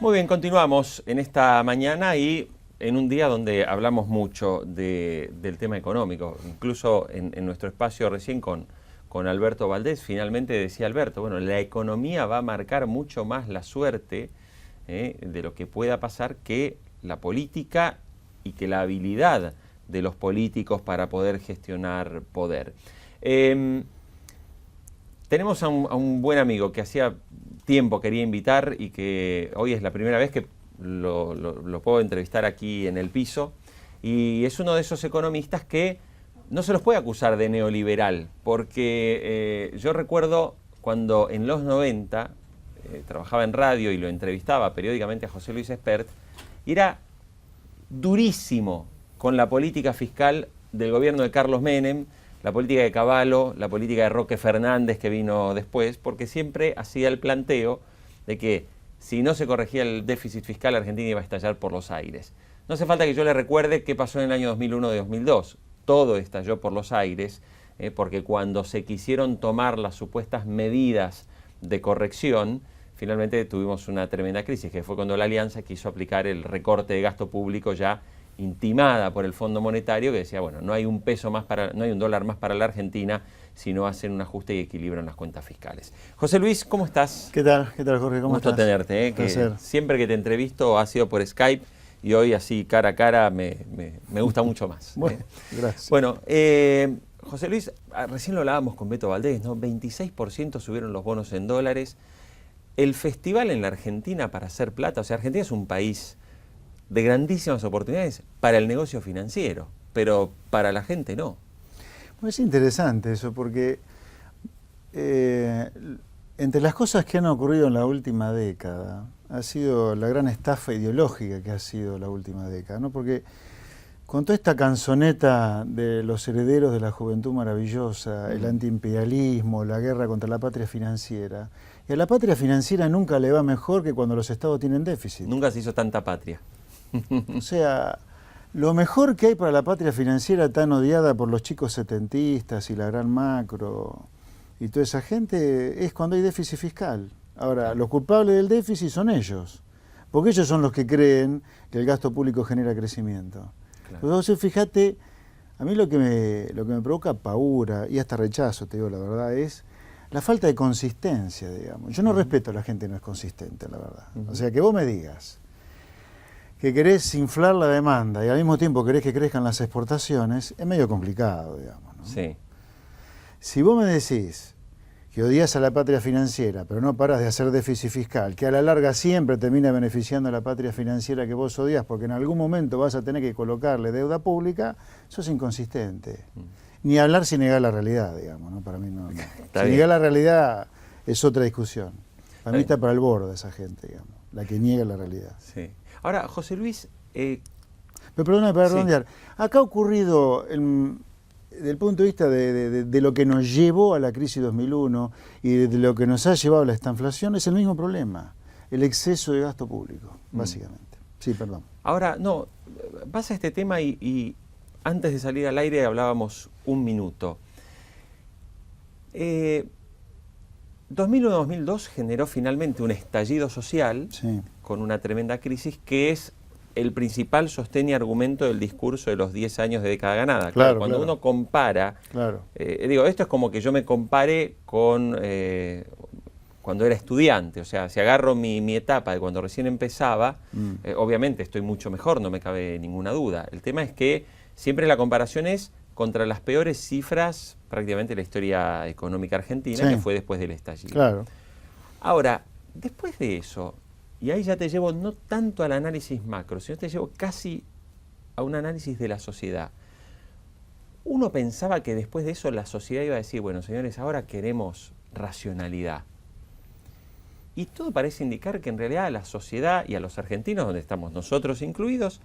Muy bien, continuamos en esta mañana y en un día donde hablamos mucho del tema económico. Incluso en nuestro espacio recién con Alberto Valdés, finalmente decía Alberto, bueno, la economía va a marcar mucho más la suerte de lo que pueda pasar que la política y que la habilidad de los políticos para poder gestionar poder. Tenemos a un buen amigo que hacía tiempo quería invitar y que hoy es la primera vez que lo puedo entrevistar aquí en el piso, y es uno de esos economistas que no se los puede acusar de neoliberal, porque yo recuerdo cuando en los 90 trabajaba en radio y lo entrevistaba periódicamente a José Luis Espert, y era durísimo con la política fiscal del gobierno de Carlos Menem, la política de Cavallo, la política de Roque Fernández que vino después, porque siempre hacía el planteo de que si no se corregía el déficit fiscal, Argentina iba a estallar por los aires. No hace falta que yo le recuerde qué pasó en el año 2001 y 2002. Todo estalló por los aires, porque cuando se quisieron tomar las supuestas medidas de corrección, finalmente tuvimos una tremenda crisis, que fue cuando la Alianza quiso aplicar el recorte de gasto público ya intimada por el Fondo Monetario, que decía, bueno, no hay un dólar más para la Argentina si no hacen un ajuste y equilibran las cuentas fiscales. José Luis, ¿cómo estás? ¿Qué tal, Jorge? ¿Cómo estás? Gusto tenerte, Placer. Siempre que te entrevisto ha sido por Skype y hoy así cara a cara me gusta mucho más. Bueno, gracias. Bueno, José Luis, recién lo hablábamos con Beto Valdés, ¿no? 26% subieron los bonos en dólares. El festival en la Argentina para hacer plata, o sea, Argentina es un país de grandísimas oportunidades para el negocio financiero, pero para la gente no. Es interesante eso, porque entre las cosas que han ocurrido en la última década, ha sido la gran estafa ideológica que ha sido la última década, ¿no? Porque con toda esta canzoneta de los herederos de la juventud maravillosa, el antiimperialismo, la guerra contra la patria financiera, y a la patria financiera nunca le va mejor que cuando los estados tienen déficit. Nunca se hizo tanta patria. O sea, lo mejor que hay para la patria financiera tan odiada por los chicos setentistas y la gran macro y toda esa gente es cuando hay déficit fiscal. Ahora, los culpables del déficit son ellos, porque ellos son los que creen que el gasto público genera crecimiento. Claro. Entonces, fíjate, a mí lo que me provoca paura y hasta rechazo, te digo la verdad, es la falta de consistencia, digamos. Yo no respeto a la gente que no es consistente, la verdad. O sea, que vos me digas que querés inflar la demanda y al mismo tiempo querés que crezcan las exportaciones, es medio complicado, digamos, ¿no? Sí. Si vos me decís que odias a la patria financiera, pero no parás de hacer déficit fiscal, que a la larga siempre termina beneficiando a la patria financiera que vos odias, porque en algún momento vas a tener que colocarle deuda pública, sos inconsistente. Ni hablar sin negar la realidad, digamos, ¿no? Para mí no. Si negar la realidad es otra discusión. Para mí está para el borde esa gente, digamos, la que niega la realidad. Sí. Ahora, José Luis... Pero perdóname para redondear. Acá ha ocurrido, desde el punto de vista de lo que nos llevó a la crisis 2001 y de lo que nos ha llevado a esta inflación, es el mismo problema, el exceso de gasto público, básicamente. Sí, perdón. Ahora, no, pasa este tema y antes de salir al aire hablábamos un minuto. 2001-2002 generó finalmente un estallido social, sí, con una tremenda crisis que es el principal sostén y argumento del discurso de los 10 años de década ganada. Claro, cuando uno compara, digo, esto es como que yo me compare con cuando era estudiante, o sea, si agarro mi etapa de cuando recién empezaba, obviamente estoy mucho mejor, no me cabe ninguna duda. El tema es que siempre la comparación es contra las peores cifras prácticamente de la historia económica argentina, sí, que fue después del estallido. Claro. Ahora, después de eso, y ahí ya te llevo no tanto al análisis macro, sino te llevo casi a un análisis de la sociedad. Uno pensaba que después de eso la sociedad iba a decir, bueno, señores, ahora queremos racionalidad. Y todo parece indicar que en realidad a la sociedad y a los argentinos, donde estamos nosotros incluidos,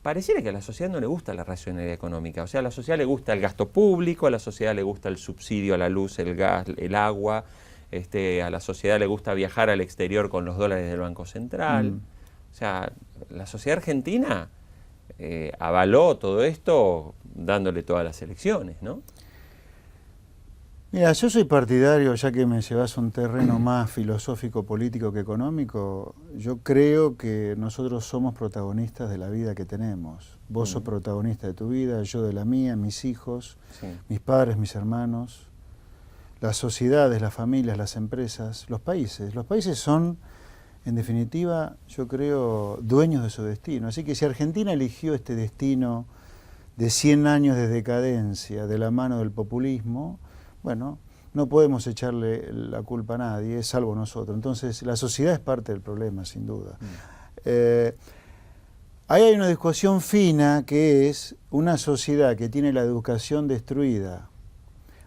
pareciera que a la sociedad no le gusta la racionalidad económica. O sea, a la sociedad le gusta el gasto público, a la sociedad le gusta el subsidio a la luz, el gas, el agua, a la sociedad le gusta viajar al exterior con los dólares del Banco Central. O sea, la sociedad argentina avaló todo esto dándole todas las elecciones, ¿no? Mira, yo soy partidario, ya que me llevas a un terreno más filosófico, político que económico, yo creo que nosotros somos protagonistas de la vida que tenemos. Vos sos protagonista de tu vida, yo de la mía, mis hijos, mis padres, mis hermanos, las sociedades, las familias, las empresas, los países. Los países son, en definitiva, yo creo, dueños de su destino. Así que si Argentina eligió este destino de 100 años de decadencia de la mano del populismo, bueno, no podemos echarle la culpa a nadie, salvo nosotros. Entonces, la sociedad es parte del problema, sin duda. Ahí hay una discusión fina que es una sociedad que tiene la educación destruida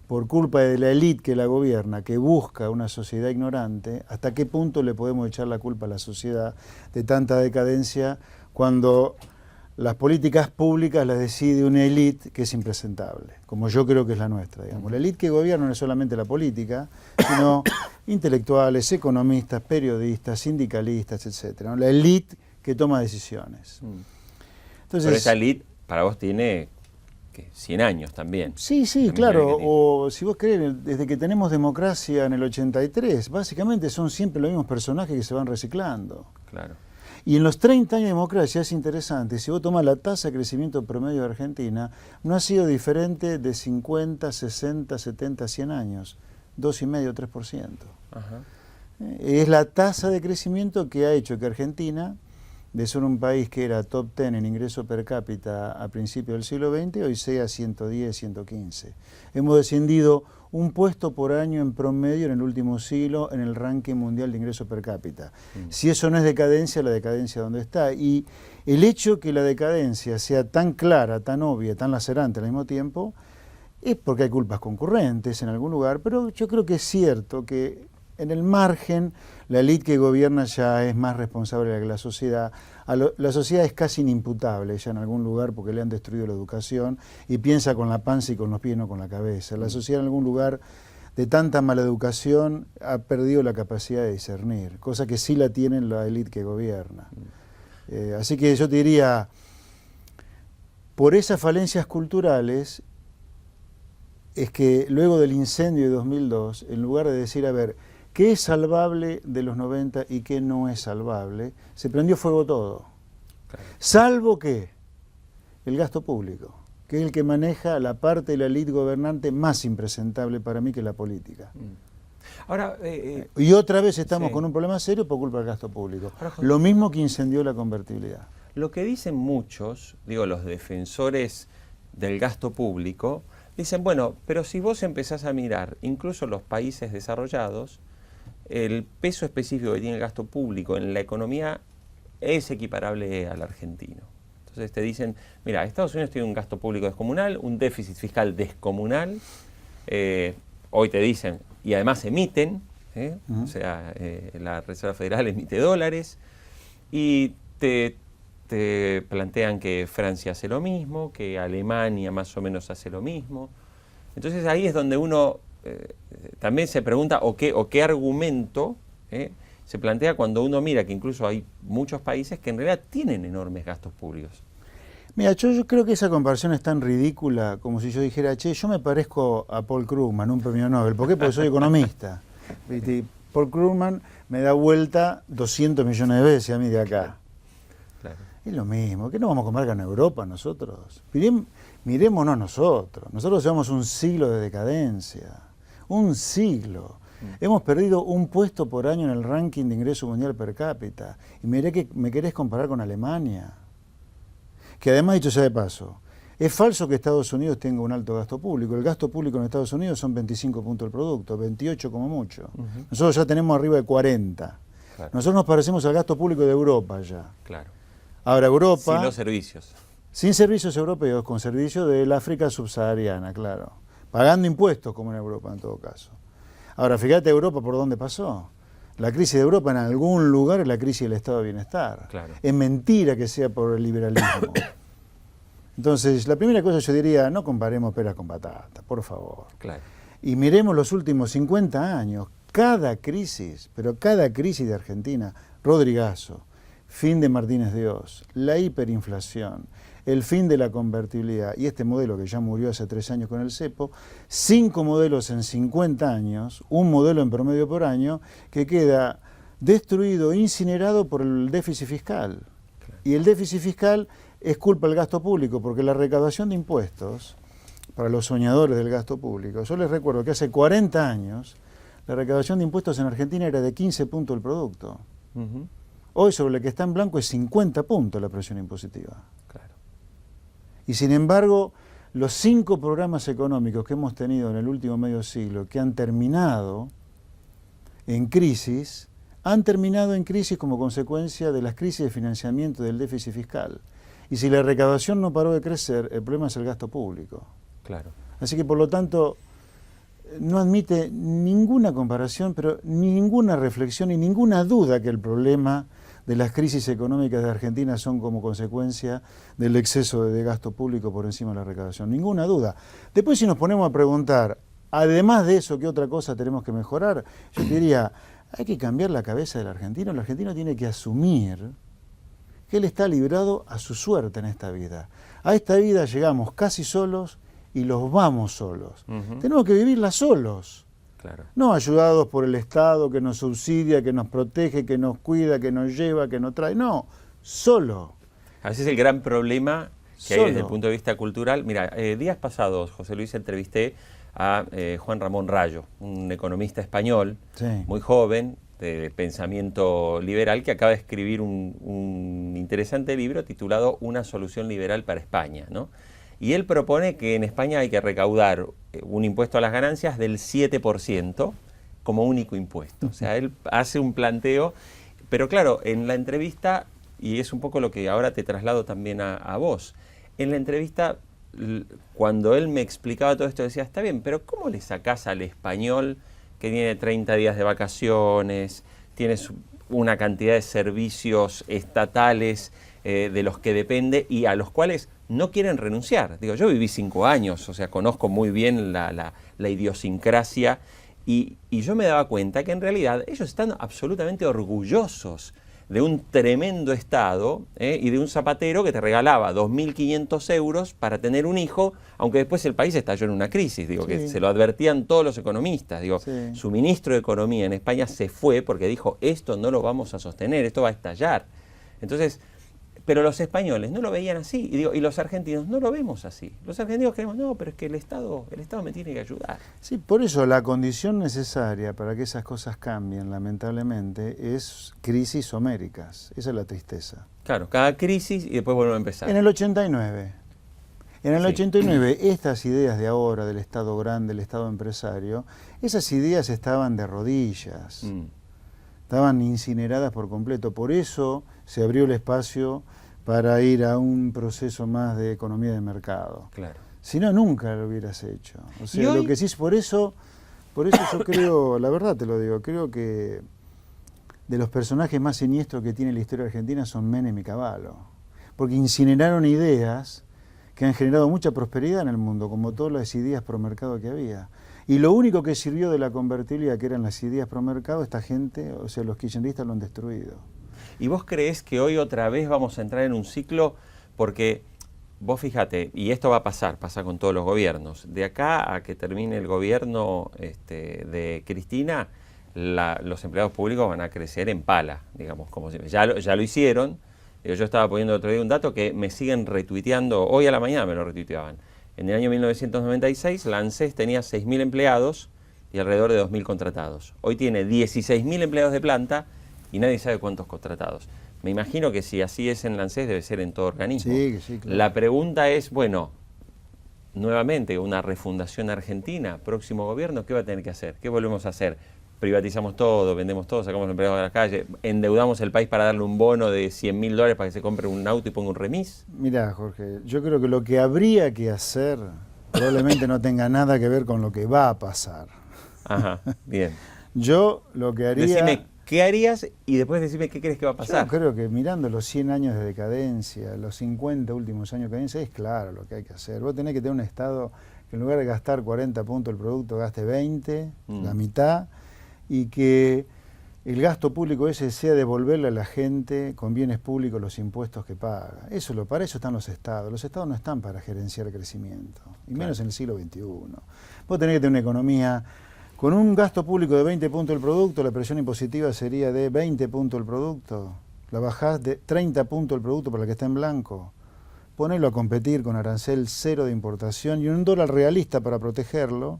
por culpa de la élite que la gobierna, que busca una sociedad ignorante. ¿Hasta qué punto le podemos echar la culpa a la sociedad de tanta decadencia cuando las políticas públicas las decide una élite que es impresentable, como yo creo que es la nuestra, digamos? La élite que gobierna no es solamente la política, sino intelectuales, economistas, periodistas, sindicalistas, etc., ¿no? La élite que toma decisiones. Entonces, pero esa élite para vos tiene, ¿qué?, 100 años también. Sí, claro, o si vos querés, desde que tenemos democracia en el 83, básicamente son siempre los mismos personajes que se van reciclando. Claro. Y en los 30 años de democracia es interesante, si vos tomás la tasa de crecimiento promedio de Argentina, no ha sido diferente de 50, 60, 70, 100 años, 2,5, 3%. Ajá. Es la tasa de crecimiento que ha hecho que Argentina, de ser un país que era top 10 en ingreso per cápita a principios del siglo XX, hoy sea 110, 115. Hemos descendido un puesto por año en promedio en el último siglo en el ranking mundial de ingreso per cápita. Si eso no es decadencia, la decadencia ¿dónde está? Y el hecho que la decadencia sea tan clara, tan obvia, tan lacerante al mismo tiempo, es porque hay culpas concurrentes en algún lugar, pero yo creo que es cierto que en el margen la élite que gobierna ya es más responsable que la sociedad. La sociedad es casi inimputable ya en algún lugar porque le han destruido la educación y piensa con la panza y con los pies, no con la cabeza. La sociedad en algún lugar de tanta mala educación ha perdido la capacidad de discernir, cosa que sí la tiene la élite que gobierna. Así que yo te diría, por esas falencias culturales es que luego del incendio de 2002, en lugar de decir, a ver, ¿qué es salvable de los 90 y qué no es salvable? Se prendió fuego todo. Claro. Salvo que el gasto público, que es el que maneja la parte de la élite gobernante más impresentable para mí que la política. Ahora, y otra vez estamos con un problema serio por culpa del gasto público. Ahora, lo mismo que incendió la convertibilidad. Lo que dicen muchos, digo, los defensores del gasto público, dicen, bueno, pero si vos empezás a mirar incluso los países desarrollados, el peso específico que tiene el gasto público en la economía es equiparable al argentino. Entonces te dicen, mira, Estados Unidos tiene un gasto público descomunal, un déficit fiscal descomunal, hoy te dicen, y además emiten, o sea, la Reserva Federal emite dólares, y te plantean que Francia hace lo mismo, que Alemania más o menos hace lo mismo. Entonces ahí es donde uno también se pregunta o qué argumento se plantea cuando uno mira que incluso hay muchos países que en realidad tienen enormes gastos públicos. Mira, yo creo que esa comparación es tan ridícula como si yo dijera, che, yo me parezco a Paul Krugman, un premio Nobel. ¿Por qué? Porque soy economista. ¿Viste? Paul Krugman me da vuelta 200 millones de veces a mí de acá. Claro. Es lo mismo, ¿qué no vamos a comparar con Europa nosotros? Mirémonos nosotros. Nosotros llevamos un siglo de decadencia. Un siglo. Hemos perdido un puesto por año en el ranking de ingreso mundial per cápita. Y miré que me querés comparar con Alemania. Que además, dicho sea de paso, es falso que Estados Unidos tenga un alto gasto público. El gasto público en Estados Unidos son 25 puntos del producto, 28 como mucho. Nosotros ya tenemos arriba de 40. Claro. Nosotros nos parecemos al gasto público de Europa ya. Claro. Ahora Europa... Sin los servicios. Sin servicios europeos, con servicios del África subsahariana, claro. Pagando impuestos como en Europa en todo caso. Ahora, fíjate Europa por dónde pasó. La crisis de Europa en algún lugar es la crisis del estado de bienestar. Claro. Es mentira que sea por el liberalismo. Entonces, la primera cosa yo diría, no comparemos peras con patatas, por favor. Claro. Y miremos los últimos 50 años. Cada crisis, pero cada crisis de Argentina, Rodrigazo, fin de Martínez de Oz, la hiperinflación, el fin de la convertibilidad y este modelo que ya murió hace 3 años con el cepo, 5 modelos en 50 años, un modelo en promedio por año, que queda destruido, incinerado por el déficit fiscal. Y el déficit fiscal es culpa del gasto público, porque la recaudación de impuestos, para los soñadores del gasto público, yo les recuerdo que hace 40 años la recaudación de impuestos en Argentina era de 15 puntos del producto. Hoy sobre el que está en blanco es 50 puntos la presión impositiva. Claro. Y sin embargo, los 5 programas económicos que hemos tenido en el último medio siglo, que han terminado en crisis como consecuencia de las crisis de financiamiento del déficit fiscal. Y si la recaudación no paró de crecer, el problema es el gasto público. Claro. Así que por lo tanto no admite ninguna comparación, pero ninguna reflexión y ninguna duda que el problema de las crisis económicas de Argentina son como consecuencia del exceso de gasto público por encima de la recaudación. Ninguna duda. Después si nos ponemos a preguntar, además de eso, ¿qué otra cosa tenemos que mejorar? Yo te diría, hay que cambiar la cabeza del argentino. El argentino tiene que asumir que él está librado a su suerte en esta vida. A esta vida llegamos casi solos y los vamos solos. Tenemos que vivirla solos. Claro. No ayudados por el Estado que nos subsidia, que nos protege, que nos cuida, que nos lleva, que nos trae. No, solo. A veces el gran problema que hay desde el punto de vista cultural. Mira, días pasados, José Luis, entrevisté a Juan Ramón Rayo, un economista español, muy joven, de pensamiento liberal, que acaba de escribir un interesante libro titulado Una solución liberal para España, ¿no? Y él propone que en España hay que recaudar un impuesto a las ganancias del 7% como único impuesto. O sea, él hace un planteo, pero claro, en la entrevista, y es un poco lo que ahora te traslado también a vos, en la entrevista, cuando él me explicaba todo esto, decía, está bien, pero ¿cómo le sacás al español que tiene 30 días de vacaciones, tienes una cantidad de servicios estatales de los que depende y a los cuales no quieren renunciar? Digo, yo viví 5 años, o sea, conozco muy bien la idiosincrasia y yo me daba cuenta que en realidad ellos están absolutamente orgullosos de un tremendo Estado y de un zapatero que te regalaba 2.500 euros para tener un hijo, aunque después el país estalló en una crisis, digo, que se lo advertían todos los economistas. Digo, su ministro de Economía en España se fue porque dijo, esto no lo vamos a sostener, esto va a estallar. Entonces, pero los españoles no lo veían así, y los argentinos no lo vemos así. Los argentinos creemos, no, pero es que el Estado me tiene que ayudar. Sí, por eso la condición necesaria para que esas cosas cambien, lamentablemente, es crisis homéricas. Esa es la tristeza. Claro, cada crisis y después vuelve a empezar. En el 89. En el 89, estas ideas de ahora, del Estado grande, del Estado empresario, esas ideas estaban de rodillas. Estaban incineradas por completo. Por eso se abrió el espacio para ir a un proceso más de economía de mercado. Claro. Si no, nunca lo hubieras hecho. O sea, hoy? lo que sí es por eso yo creo, la verdad te lo digo, creo que de los personajes más siniestros que tiene la historia argentina son Menem y Cavallo. Porque incineraron ideas que han generado mucha prosperidad en el mundo, como todas las ideas pro mercado que había. Y lo único que sirvió de la convertibilidad, que eran las ideas pro mercado, esta gente, o sea, los kirchneristas lo han destruido. ¿Y vos creés que hoy otra vez vamos a entrar en un ciclo? Porque vos fíjate, y esto va a pasar, pasa con todos los gobiernos, de acá a que termine el gobierno de Cristina, los empleados públicos van a crecer en pala, digamos, como si, ya lo hicieron. Yo estaba poniendo el otro día un dato que me siguen retuiteando, hoy a la mañana me lo retuiteaban. En el año 1996, la ANSES tenía 6.000 empleados y alrededor de 2.000 contratados. Hoy tiene 16.000 empleados de planta y nadie sabe cuántos contratados. Me imagino que si así es en la ANSES, debe ser en todo organismo. Sí, claro. La pregunta es, bueno, nuevamente, una refundación argentina, próximo gobierno, ¿qué va a tener que hacer? ¿Qué volvemos a hacer? Privatizamos todo, vendemos todo, sacamos los empleados de la calle, endeudamos el país para darle un bono de $100.000 para que se compre un auto y ponga un remis. Mirá, Jorge, yo creo que lo que habría que hacer probablemente no tenga nada que ver con lo que va a pasar. Ajá, bien. Yo lo que haría... Decime qué harías y después decime qué crees que va a pasar. Yo creo que mirando los 100 años de decadencia, los 50 últimos años de decadencia, es claro lo que hay que hacer. Vos tenés que tener un Estado que en lugar de gastar 40 puntos el producto, gaste 20, la mitad, y que el gasto público ese sea devolverle a la gente con bienes públicos los impuestos que paga. Para eso están los estados. Los estados no están para gerenciar crecimiento, y menos en el siglo XXI. Vos tenés que tener una economía con un gasto público de 20 puntos del producto, la presión impositiva sería de 20 puntos del producto, la bajás de 30 puntos del producto para la que está en blanco, ponelo a competir con arancel cero de importación y un dólar realista para protegerlo.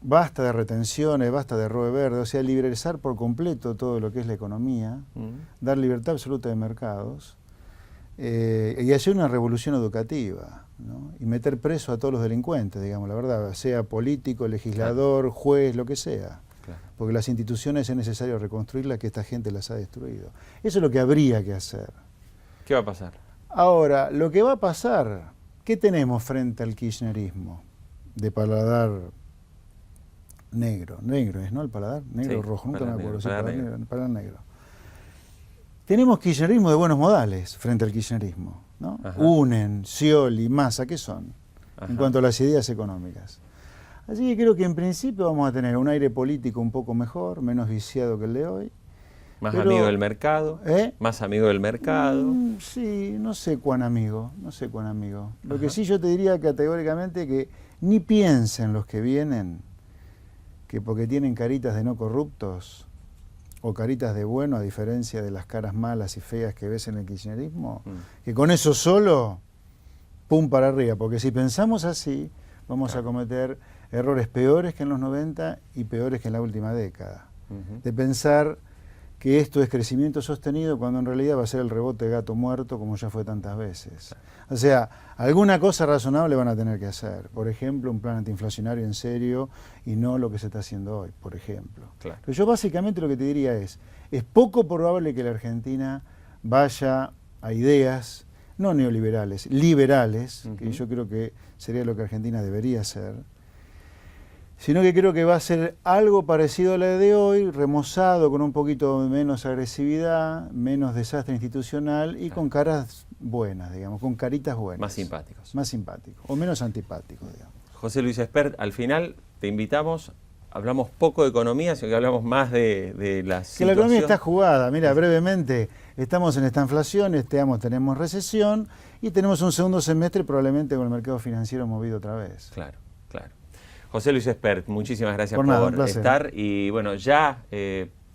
Basta de retenciones, basta de robe verde, o sea, liberalizar por completo todo lo que es la economía, dar libertad absoluta de mercados y hacer una revolución educativa, ¿no? Y meter preso a todos los delincuentes, digamos, la verdad, sea político, legislador, juez, lo que sea. Claro. Porque las instituciones es necesario reconstruirlas, que esta gente las ha destruido. Eso es lo que habría que hacer. ¿Qué va a pasar? Ahora, lo que va a pasar, ¿qué tenemos frente al kirchnerismo? De paladar negro es, ¿no? El paladar negro o sí, rojo, nunca me acuerdo. Paladar negro. Tenemos kirchnerismo de buenos modales frente al kirchnerismo, ¿no? Unen, Scioli, Massa, ¿qué son? En cuanto a las ideas económicas. Así que creo que en principio vamos a tener un aire político un poco mejor, menos viciado que el de hoy. Más amigo del mercado, más amigo del mercado. Sí, no sé cuán amigo. Lo que sí yo te diría categóricamente que ni piensen los que vienen que porque tienen caritas de no corruptos o caritas de bueno, a diferencia de las caras malas y feas que ves en el kirchnerismo, que con eso solo, pum para arriba, porque si pensamos así, vamos a cometer errores peores que en los 90 y peores que en la última década. De pensar que esto es crecimiento sostenido cuando en realidad va a ser el rebote de gato muerto como ya fue tantas veces. O sea, alguna cosa razonable van a tener que hacer. Por ejemplo, un plan antiinflacionario en serio y no lo que se está haciendo hoy, por ejemplo. Claro. Pero yo básicamente lo que te diría es poco probable que la Argentina vaya a ideas no neoliberales, liberales, que yo creo que sería lo que Argentina debería hacer, sino que creo que va a ser algo parecido a la de hoy, remozado, con un poquito menos agresividad, menos desastre institucional y con caras buenas, digamos, con caritas buenas. Más simpáticos. Más simpáticos, o menos antipáticos, digamos. José Luis Espert, al final te invitamos, hablamos poco de economía, sino que hablamos más de la situación. Que la economía está jugada, mira, brevemente, estamos en esta inflación, tenemos recesión y tenemos un segundo semestre probablemente con el mercado financiero movido otra vez. Claro, claro. José Luis Espert, muchísimas gracias por estar. Y bueno, ya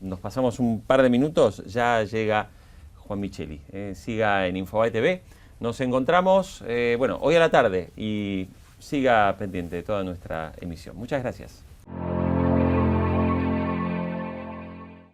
nos pasamos un par de minutos, ya llega Juan Micheli. Siga en Infobae TV. Nos encontramos, hoy a la tarde y siga pendiente de toda nuestra emisión. Muchas gracias.